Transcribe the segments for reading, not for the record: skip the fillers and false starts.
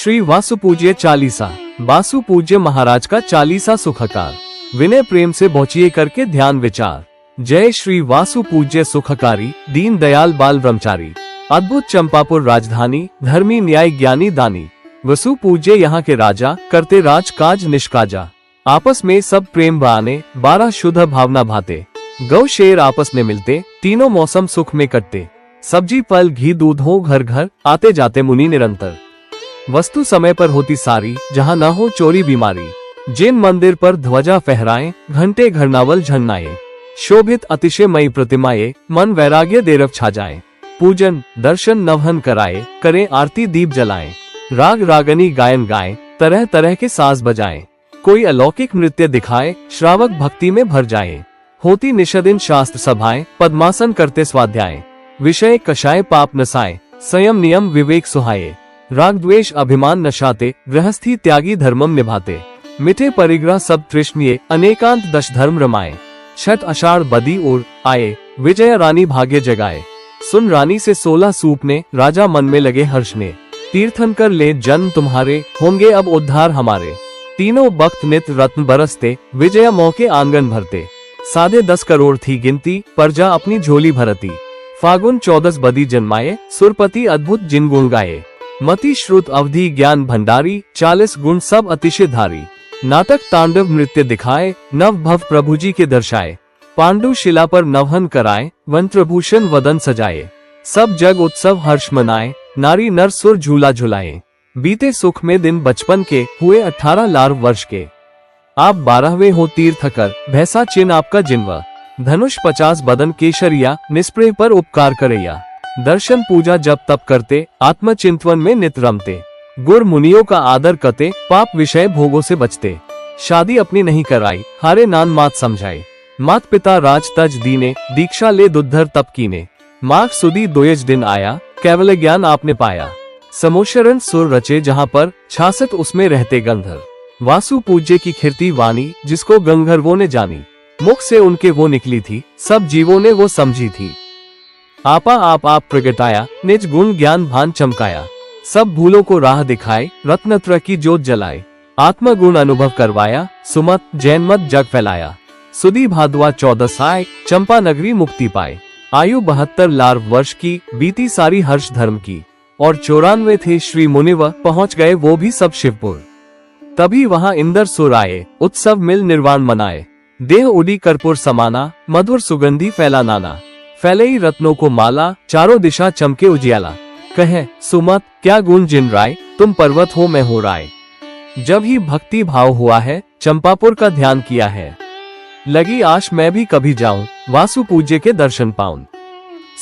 श्री वासु पूज्य चालीसा। वासु पूज्य महाराज का चालीसा सुखकार। विनय प्रेम से बौचिए करके ध्यान विचार। जय श्री वासु पूज्य सुखकारी, दीन दयाल बाल ब्रह्मचारी। अद्भुत चंपापुर राजधानी, धर्मी न्याय ज्ञानी दानी। वसु पूज्य यहाँ के राजा, करते राज काज निष्काजा। आपस में सब प्रेम बहाने, 12 शुद्ध भावना भाते। गौ शेर आपस में मिलते, तीनों मौसम सुख में कटते। सब्जी फल घी दूध हो घर घर, आते जाते मुनि निरंतर। वस्तु समय पर होती सारी, जहाँ न हो चोरी बीमारी। जिन मंदिर पर ध्वजा फहराए, घंटे घरनावल झन्नाए। शोभित अतिशयमयी प्रतिमाए, मन वैराग्य देरव छा जाए। पूजन दर्शन नवहन कराए, करें आरती दीप जलाएं। राग रागनी गायन गाएं, तरह तरह के साज बजाएं। कोई अलौकिक नृत्य दिखाए, श्रावक भक्ति में भर जाए। होती निषदिन शास्त्र सभाएं, पद्मासन करते स्वाध्याय। विषय कषाय पाप नसाए, संयम नियम विवेक सुहाए। राग द्वेष अभिमान नशाते, गृहस्थी त्यागी धर्मम निभाते। मिठे परिग्रह सब तृष्णिये, अनेकांत दश धर्म रमाए। छठ अषाढ़ बदी ओर आए, विजय रानी भाग्य जगाए। सुन रानी से 16 सूपने, राजा मन में लगे हर्ष ने। तीर्थन कर ले जन्म तुम्हारे, होंगे अब उद्धार हमारे। तीनों बख्त नित रत्न बरसते, विजय मौके आंगन भरते। साढ़े 10 करोड़ थी गिनती, प्रजा अपनी झोली भरती। फागुन 14 बदी जन्माए, सुरपति अद्भुत जिन गुण गाये। मति श्रुत अवधि ज्ञान भंडारी, 40 गुण सब अतिशय धारी। नाटक तांडव नृत्य दिखाए, नव भव प्रभु जी के दर्शाए। पांडु शिला पर नवहन कराए, वंत्रभूषण वदन सजाए। सब जग उत्सव हर्ष मनाए, नारी नर सुर झूला झुलाए। बीते सुख में दिन बचपन के, हुए 18 लार्व वर्ष के। आप 12वें हो तीर्थकर, भैसा चिन्ह आपका जिन्वा। धनुष 50 बदन केशरिया, निस्प्रेह पर उपकार करैया। दर्शन पूजा जप तप करते, आत्मचिंतवन में नित रमते। गुर मुनियों का आदर करते, पाप विषय भोगों से बचते। शादी अपनी नहीं कराई, हारे नान मात समझाए। मात पिता राज तज दीने, दीक्षा ले दुद्धर तप कीने। माघ सुदी दोयज दिन आया, केवल ज्ञान आपने पाया। समोशरण सुर रचे जहाँ पर, 66 उसमें रहते गंधर्व। वासु पूज्य की खिरती वाणी, जिसको गंधर्वों ने जानी। मुख से उनके वो निकली थी, सब जीवों ने वो समझी थी। आपा आप प्रगटाया, निज गुण ज्ञान भान चमकाया। सब भूलों को राह दिखाए, रत्नत्र की जोत जलाए। आत्म गुण अनुभव करवाया, सुमत जैन मत जग फैलाया। सुदी भादवा 14 साय, चंपा नगरी मुक्ति पाए। आयु 72 लार्व वर्ष की, बीती सारी हर्ष धर्म की। और 94 थे श्री मुनिव, पहुँच गए वो भी सब शिवपुर। तभी वहाँ इंद्र सुर आए, उत्सव मिल निर्वाण मनाए। देह उड़ी कर्पूर समाना, मधुर सुगंधी फैला नाना। फैलई रत्नों को माला, चारों दिशा चमके उजियाला। कहे सुमत क्या गुण जिन राय, तुम पर्वत हो मैं हो राय। जब ही भक्ति भाव हुआ है, चंपापुर का ध्यान किया है। लगी आश मैं भी कभी जाऊं, वासु पूज्य के दर्शन पाऊं।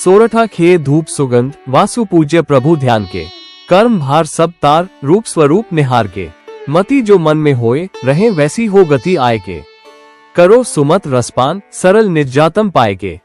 सोरठा खे धूप सुगंध, वासु पूज्य प्रभु ध्यान के। कर्म भार सब तार, रूप स्वरूप निहार के। मति जो मन में होए, रहे वैसी हो गति आय के। करो सुमत रसपान, सरल निजातम पाए के।